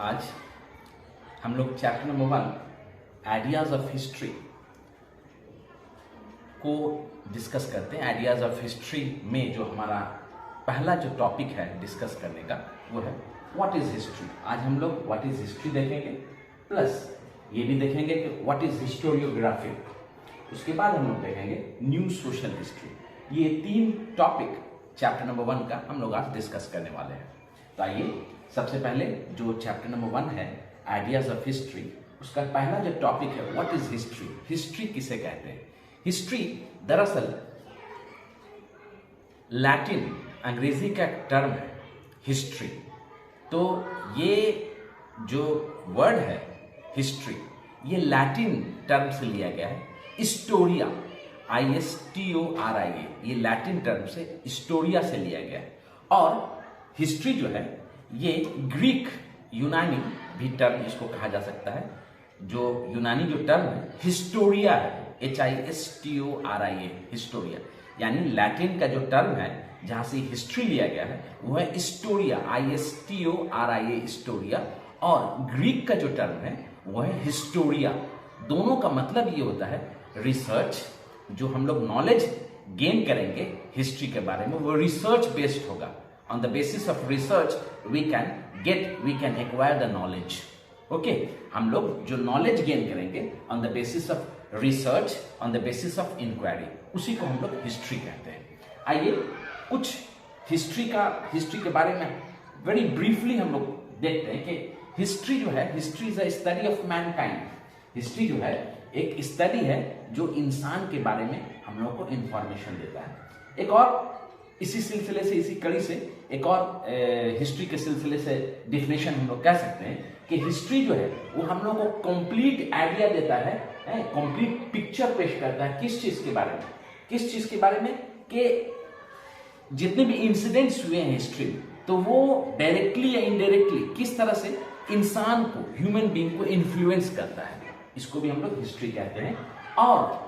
आज हम लोग chapter number 1 ideas of history को डिस्कस करते हैं। आइडियाज ऑफ हिस्ट्री में जो हमारा पहला जो टॉपिक है डिस्कस करने का वो है व्हाट इज हिस्ट्री। आज हम लोग व्हाट इज हिस्ट्री देखेंगे, प्लस ये भी देखेंगे कि व्हाट इज हिस्टोरियोग्राफी। उसके बाद हम लोग देखेंगे न्यू सोशल हिस्ट्री। ये 3 टॉपिक चैप्टर नंबर 1 का हम लोग आज डिस्कस करने वाले हैं। तो आइए सबसे पहले जो चैप्टर नंबर 1 है आइडियाज ऑफ हिस्ट्री, उसका पहला जो टॉपिक है व्हाट इज हिस्ट्री। हिस्ट्री किसे कहते हैं? हिस्ट्री दरअसल लैटिन अंग्रेजी का टर्म है हिस्ट्री। तो ये जो वर्ड है हिस्ट्री ये लैटिन टर्म से लिया गया है। हिस्टोरिया ISTORIA ये लैटिन टर्म से हिस्टोरिया से लिया गया है। और हिस्ट्री जो है ये ग्रीक यूनानी भी टर्म इसको कहा जा सकता है। जो यूनानी जो टर्म है हिस्टोरिया है HISTORIA हिस्टोरिया, यानी लैटिन का जो टर्म है जहां से हिस्ट्री लिया गया है वो है हिस्टोरिया ISTORIA हिस्टोरिया, और ग्रीक का जो टर्म है वो है हिस्टोरिया। दोनों का मतलब ये होता है रिसर्च। जो हम लोग नॉलेज गेन करेंगे हिस्ट्री के बारे में वो रिसर्च बेस्ड होगा। On the basis of research we can acquire the knowledge. Okay, हम लोग जो नॉलेज गेन करेंगे on the basis of research, on the basis of inquiry, उसी को हम लोग हिस्ट्री कहते हैं। आइए कुछ हिस्ट्री के बारे में वेरी ब्रीफली हम लोग देखते हैं कि हिस्ट्री जो है, history is a study of Mankind. History जो है एक स्टडी है जो इंसान के बारे में हम लोग को इंफॉर्मेशन देता है। एक और इसी सिलसिले से, इसी कड़ी से एक और हिस्ट्री के सिलसिले से डिफिनेशन हम लोग कह सकते हैं कि हिस्ट्री जो है वो हम लोग को कंप्लीट आइडिया देता है, कंप्लीट पिक्चर पेश करता है। किस चीज के बारे में कि जितने भी इंसिडेंट्स हुए हैं हिस्ट्री में, तो वो डायरेक्टली या इनडायरेक्टली किस तरह से इंसान को, ह्यूमन बीइंग को इन्फ्लुएंस करता है, इसको भी हम लोग हिस्ट्री कहते हैं। और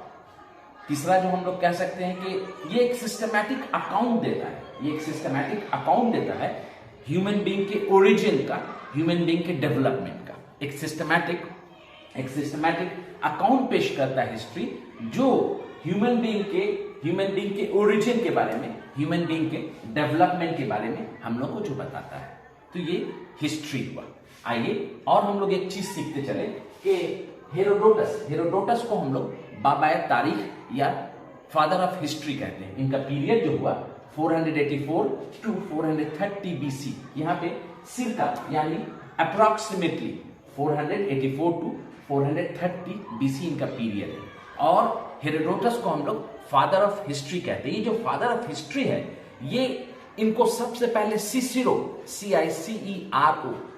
तीसरा जो हम लोग कह सकते हैं कि ये एक सिस्टमैटिक अकाउंट देता है ह्यूमन बीइंग के ओरिजिन का, ह्यूमन बीइंग के डेवलपमेंट का। एक सिस्टमैटिक अकाउंट पेश करता है हिस्ट्री, जो ह्यूमन बीइंग के ओरिजिन के बारे में, ह्यूमन बीइंग के डेवलपमेंट के बारे में हम लोग को जो बताता है। तो ये हिस्ट्री हुआ। आइए और हम लोग एक चीज सीखते चले कि हेरोडोटस को हम लोग बाबाए तारीख या फादर ऑफ हिस्ट्री कहते हैं। इनका पीरियड जो हुआ 484 टू 430 BC। यहाँ पे सिरका यानी अप्रोक्सीमेटली 484 टू 430 BC इनका पीरियड है। और हेरोडोटस को हम लोग फादर ऑफ हिस्ट्री कहते हैं। ये जो फादर ऑफ हिस्ट्री है ये इनको सबसे पहले सिसिरो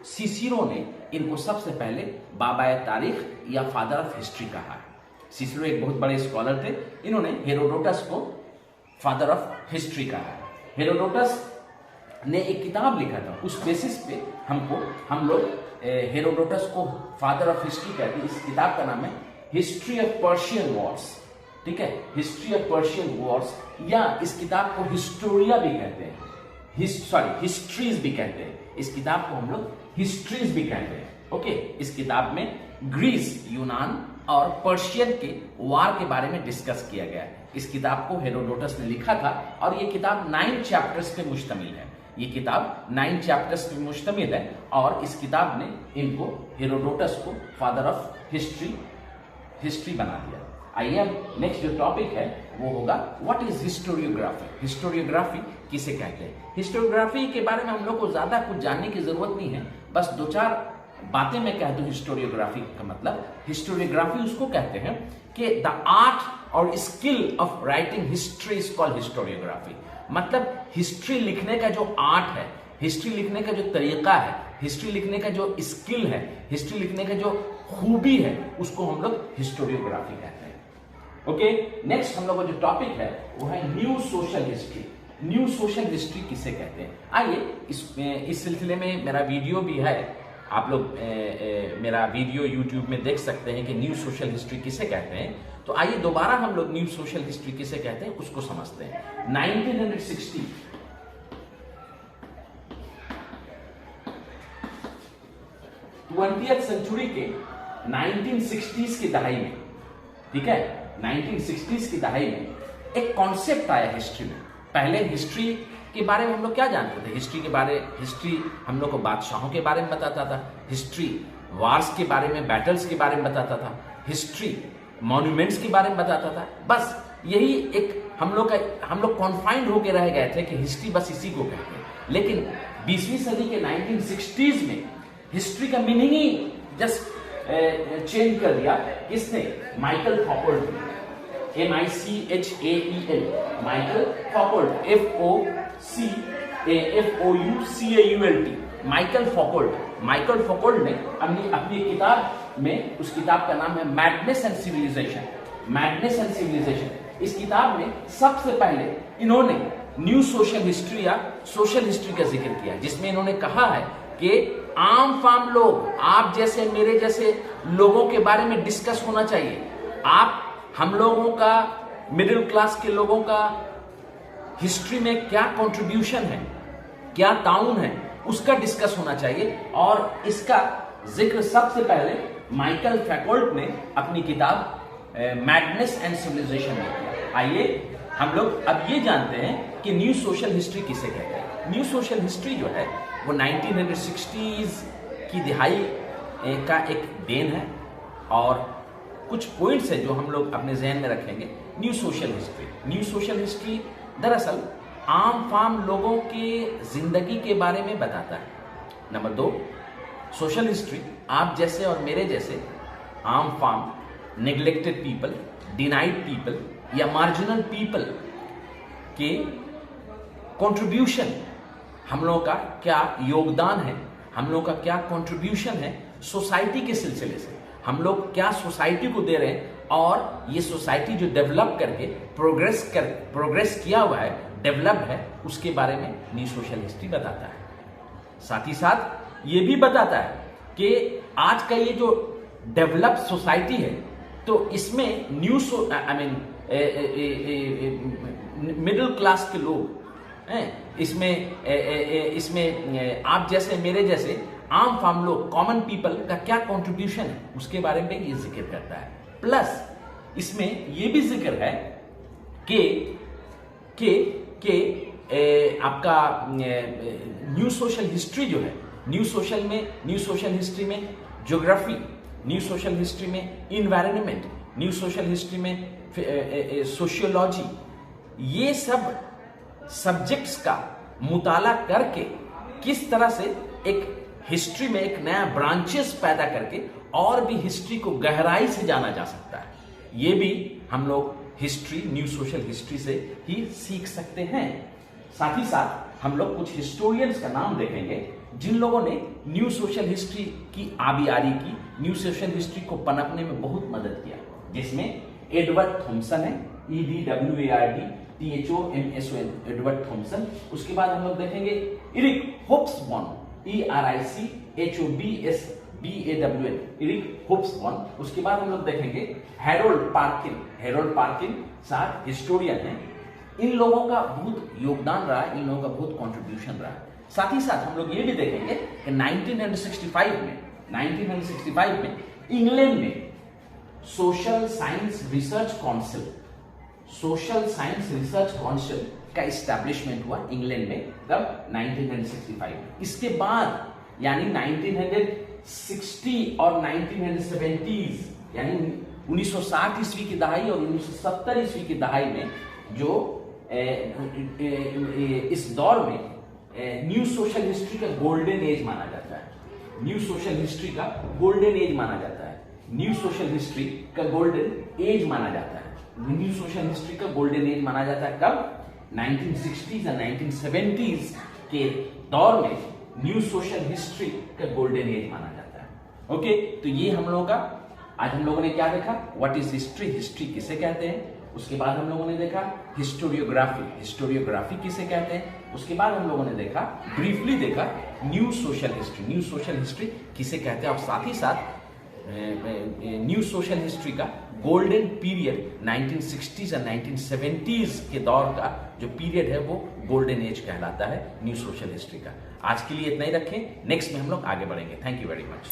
सिसिरो ने इनको सबसे पहले बाबाए तारीख या फादर ऑफ हिस्ट्री कहा है। सिसिरो एक बहुत बड़े स्कॉलर थे, इन्होंने हेरोडोटस को फादर ऑफ हिस्ट्री कहा है। हेरोडोटस ने एक किताब लिखा था, उस बेसिस पे हम लोग हेरोडोटस को फादर ऑफ हिस्ट्री कहते हैं। इस किताब का नाम है हिस्ट्री ऑफ पर्शियन वॉर्स। ठीक है, हिस्ट्री ऑफ पर्शियन वॉर्स, या इस किताब को हिस्टोरिया भी कहते हैं, हिस्ट्रीज भी कहते हैं। इस किताब को हम लोग हिस्ट्रीज भी कहते हैं। ओके, इस किताब में ग्रीस, यूनान और पर्शियन के वार के बारे में डिस्कस किया गया है। इस किताब को हेरोडोटस ने लिखा था और ये किताब 9 चैप्टर्स पे मुश्तमिल है। ये किताब 9 चैप्टर्स पे मुश्तमिल है और इस किताब ने इनको, हेरोडोटस को फादर ऑफ हिस्ट्री बना दिया। आइए अब नेक्स्ट जो टॉपिक है वो होगा व्हाट इज हिस्टोरियोग्राफी। हिस्टोरियोग्राफी किसे कहते हैं? हिस्टोरियोग्राफी के बारे में हम लोग को ज्यादा कुछ जानने की जरूरत नहीं है, बस 2-4 बातें मैं कह दूं। हिस्टोरियोग्राफी का मतलब, हिस्टोरियोग्राफी उसको कहते हैं कि द आर्ट और skill of writing history is called historiography. मतलब हिस्ट्री लिखने का जो आर्ट है, हिस्ट्री लिखने का जो तरीका है, हिस्ट्री लिखने का जो स्किल है, हिस्ट्री लिखने का जो खूबी है, उसको हम लोग हिस्टोरियोग्राफी कहते हैं। ओके, नेक्स्ट हम लोग का जो टॉपिक है वो है new social history. New social history किसे कहते हैं? आइए इस सिलसिले में मेरा वीडियो भी है, आप लोग मेरा वीडियो YouTube में देख सकते हैं कि न्यू सोशल हिस्ट्री किसे कहते हैं। तो आइए दोबारा हम लोग न्यू सोशल हिस्ट्री किसे कहते हैं उसको समझते हैं। 1960 20वीं सेंचुरी के 1960s की दहाई में, ठीक है, 1960s की दहाई में एक कॉन्सेप्ट आया हिस्ट्री में। पहले हिस्ट्री के बारे में हम लोग क्या जानते थे? हिस्ट्री हम लोग को बादशाहों के बारे में बताता था, हिस्ट्री वार्स के बारे में, बैटल्स के बारे में बताता था, हिस्ट्री मॉन्यूमेंट्स के बारे में बताता था। बस यही एक हम लोग कॉन्फाइंड होकर रह गए थे कि हिस्ट्री बस इसी को कहते हैं। लेकिन 20वीं सदी के 1960s में हिस्ट्री का मीनिंग ही जस्ट चेंज कर दिया। किसने? Michael Foucault, MICHAEL, Michael Foucault, FOCAUCAULT, Michael Foucault ने अपनी किताब में, उस किताब का नाम है madness and civilisation, madness and civilisation. इस किताब में सबसे पहले इन्होंने न्यू सोशल हिस्ट्री या सोशल हिस्ट्री का जिक्र किया, जिसमें इन्होंने कहा है कि आम फाम लोग, आप जैसे मेरे जैसे लोगों के बारे में डिस्कस होना चाहिए। हम लोगों का, मिडिल क्लास के लोगों का हिस्ट्री में क्या कंट्रीब्यूशन है, क्या ताउन है, उसका डिस्कस होना चाहिए। और इसका जिक्र सबसे पहले माइकल फॉकल्ट ने अपनी किताब मैडनेस एंड सिविलाइजेशन में किया। आइए हम लोग अब ये जानते हैं कि न्यू सोशल हिस्ट्री किसे कहते हैं। न्यू सोशल हिस्ट्री जो है वो 1960s की दिहाई का एक देन है, और कुछ पॉइंट्स है जो हम लोग अपने जहन में रखेंगे। न्यू सोशल हिस्ट्री दरअसल आम फाम लोगों के जिंदगी के बारे में बताता है। नंबर 2, सोशल हिस्ट्री आप जैसे और मेरे जैसे आम फाम, नेग्लेक्टेड पीपल, डिनाइड पीपल या मार्जिनल पीपल के कंट्रीब्यूशन, हम लोगों का क्या योगदान है, हम लोगों का क्या कंट्रीब्यूशन है सोसाइटी के सिलसिले से, हम लोग क्या सोसाइटी को दे रहे हैं, और ये सोसाइटी जो डेवलप करके प्रोग्रेस किया हुआ है, डेवलप है, उसके बारे में न्यू सोशल हिस्ट्री बताता है। साथ ही साथ ये भी बताता है कि आज का ये जो डेवलप सोसाइटी है, तो इसमें मिडिल क्लास के लोग हैं, इसमें आप जैसे मेरे जैसे आम फाम लोग, कॉमन पीपल का क्या कंट्रीब्यूशन है, उसके बारे में ये जिक्र करता है। प्लस इसमें ये भी जिक्र है कि आपका न्यू सोशल हिस्ट्री जो है, न्यू सोशल हिस्ट्री में ज्योग्राफी, न्यू सोशल हिस्ट्री में इन्वायरमेंट, न्यू सोशल हिस्ट्री में सोशियोलॉजी, ये सब सब्जेक्ट्स का मुताला करके किस तरह से एक हिस्ट्री में एक नया ब्रांचेस पैदा करके और भी हिस्ट्री को गहराई से जाना जा सकता है। ये भी हम लोग हिस्ट्री, न्यू सोशल हिस्ट्री से ही सीख सकते हैं। साथ ही साथ हम लोग कुछ हिस्टोरियंस का नाम देखेंगे जिन लोगों ने न्यू सोशल हिस्ट्री की आबियारी की, न्यू सोशल हिस्ट्री को पनपने में बहुत मदद किया, जिसमें एडवर्ड थॉमसन है, EDWARD एडवर्ड थॉमसन। उसके बाद हम लोग देखेंगे इरिक होब्सबॉर्न, ERICHOBSBAWN, इरिक होब्सबॉर्न। उसके बाद हम लोग देखेंगे हैरोल्ड पार्किन साथ हिस्टोरियन है। इन लोगों का बहुत योगदान रहा है, इन लोगों का बहुत कंट्रीब्यूशन रहा है। साथ ही साथ हम लोग ये भी देखेंगे कि 1965 में इंग्लैंड में सोशल साइंस रिसर्च काउंसिल का इस्टेब्लिशमेंट हुआ इंग्लैंड में, तब 1965। इसके बाद यानी 1960 और 1970s यानी 1960 ईस्वी की दहाई और 1970 ईस्वी की दहाई में जो इस दौर में न्यू सोशल हिस्ट्री का गोल्डन एज माना जाता है। न्यू सोशल हिस्ट्री का गोल्डन एज माना जाता है। न्यू सोशल हिस्ट्री का गोल्डन एज माना जाता है। न्यू सोशल हिस्ट्री का गोल्डन एज माना जाता है कब? 1960s और 1970s के दौर में न्यू सोशल हिस्ट्री का गोल्डन एज माना जाता है। ओके, तो ये हम लोगों का आज हम लोगों ने क्या देखा? व्हाट इज हिस्ट्री, हिस्ट्री किसे कहते हैं। उसके बाद हम लोगों ने देखा हिस्टोरियोग्राफी, हिस्टोरियोग्राफी किसे कहते हैं। उसके बाद हम लोगों ने देखा, ब्रीफली देखा new social history, new social history किसे कहते हैं। और साथ ही साथ न्यू सोशल हिस्ट्री का गोल्डन पीरियड 1960s और 1970s के दौर का जो पीरियड है वो गोल्डन एज कहलाता है न्यू सोशल हिस्ट्री का। आज के लिए इतना ही रखें, नेक्स्ट में हम लोग आगे बढ़ेंगे। Thank you very much.